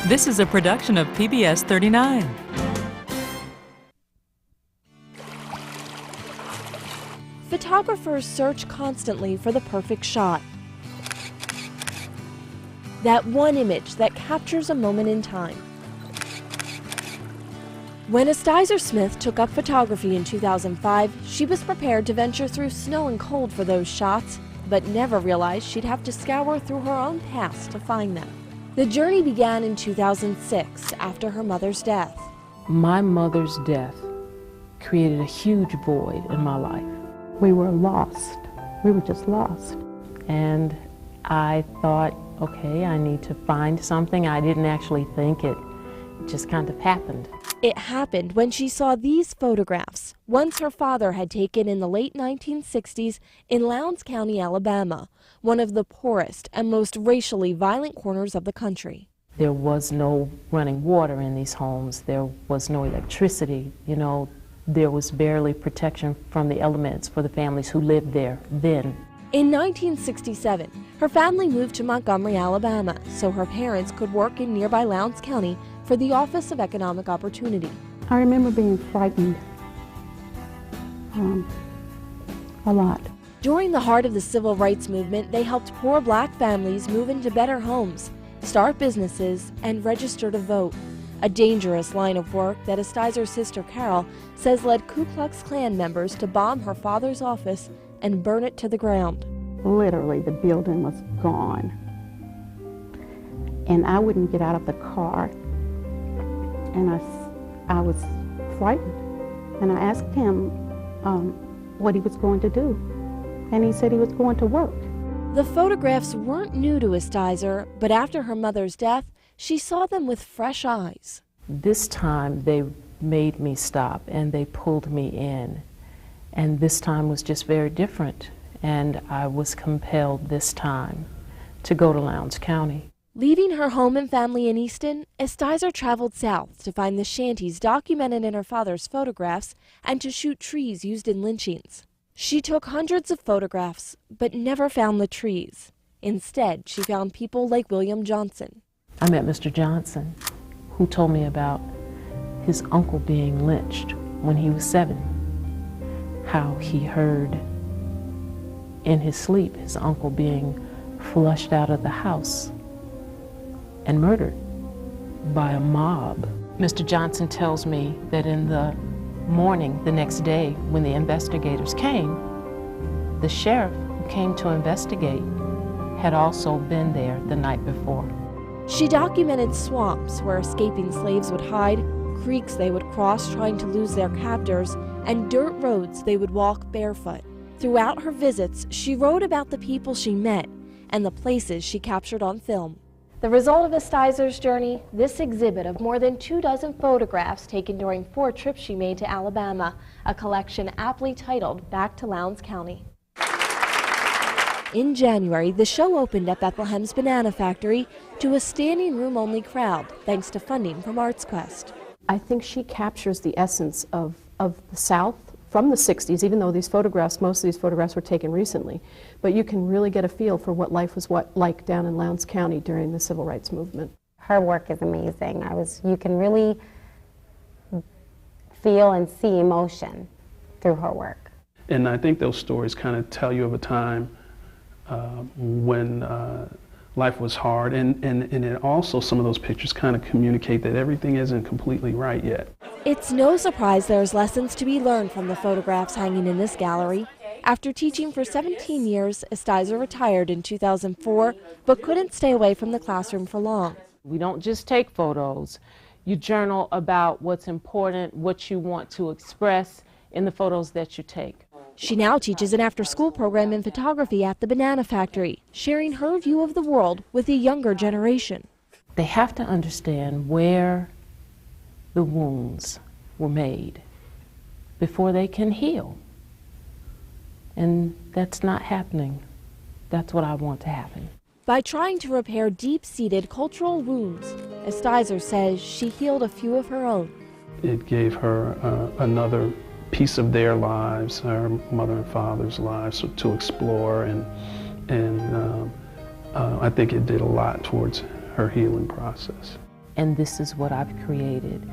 This is a production of PBS 39. Photographers search constantly for the perfect shot. That one image that captures a moment in time. When Estizer Smith took up photography in 2005, she was prepared to venture through snow and cold for those shots, but never realized she'd have to scour through her own past to find them. The journey began in 2006 after her mother's death. My mother's death created a huge void in my life. We were lost. We were just lost. And I thought, okay, I need to find something. I didn't actually think it just kind of happened. It happened when she saw these photographs, ones her father had taken in the late 1960s in Lowndes County, Alabama, one of the poorest and most racially violent corners of the country. There was no running water in these homes. There was no electricity. There was barely protection from the elements for the families who lived there then. In 1967, her family moved to Montgomery, Alabama, so her parents could work in nearby Lowndes County for the Office of Economic Opportunity. I remember being frightened a lot. During the heart of the civil rights movement, they helped poor black families move into better homes, start businesses, and register to vote. A dangerous line of work that Estizer's sister Carol says led Ku Klux Klan members to bomb her father's office and burn it to the ground. Literally, the building was gone. And I wouldn't get out of the car. And I was frightened. And I asked him what he was going to do. And he said he was going to work. The photographs weren't new to Estizer, but after her mother's death, she saw them with fresh eyes. This time they made me stop and they pulled me in. And this time was just very different. And I was compelled this time to go to Lowndes County. Leaving her home and family in Easton, Estizer traveled south to find the shanties documented in her father's photographs and to shoot trees used in lynchings. She took hundreds of photographs, but never found the trees. Instead, she found people like William Johnson. I met Mr. Johnson, who told me about his uncle being lynched when he was 7. How he heard in his sleep his uncle being flushed out of the house and murdered by a mob. Mr. Johnson tells me that in the morning the next day when the investigators came, the sheriff who came to investigate had also been there the night before. She documented swamps where escaping slaves would hide, creeks they would cross trying to lose their captors, and dirt roads they would walk barefoot. Throughout her visits, she wrote about the people she met and the places she captured on film. The result of Estizer's journey, this exhibit of more than 24 photographs taken during 4 trips she made to Alabama, a collection aptly titled Back to Lowndes County. In January, the show opened at Bethlehem's Banana Factory to a standing room-only crowd, thanks to funding from ArtsQuest. I think she captures the essence of the South from the 60s, even though most of these photographs were taken recently. But you can really get a feel for what life was like down in Lowndes County during the civil rights movement. Her work is amazing. You can really feel and see emotion through her work. And I think those stories kind of tell you of a time when life was hard, and it also, some of those pictures kind of communicate that everything isn't completely right yet. It's no surprise there's lessons to be learned from the photographs hanging in this gallery. After teaching for 17 years, Estizer retired in 2004, but couldn't stay away from the classroom for long. We don't just take photos. You journal about what's important, what you want to express in the photos that you take. She now teaches an after-school program in photography at the Banana Factory, sharing her view of the world with the younger generation. They have to understand where the wounds were made before they can heal. And that's not happening. That's what I want to happen. By trying to repair deep-seated cultural wounds, Estizer says she healed a few of her own. It gave her another piece of their lives, her mother and father's lives, to explore, and I think it did a lot towards her healing process. and this is what I've created.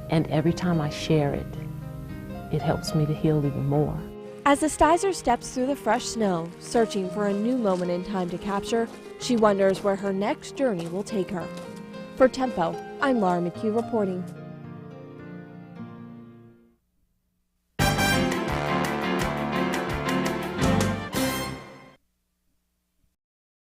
And every time I share it, it helps me to heal even more. As Estizer steps through the fresh snow, searching for a new moment in time to capture, she wonders where her next journey will take her. For Tempo, I'm Laura McHugh reporting.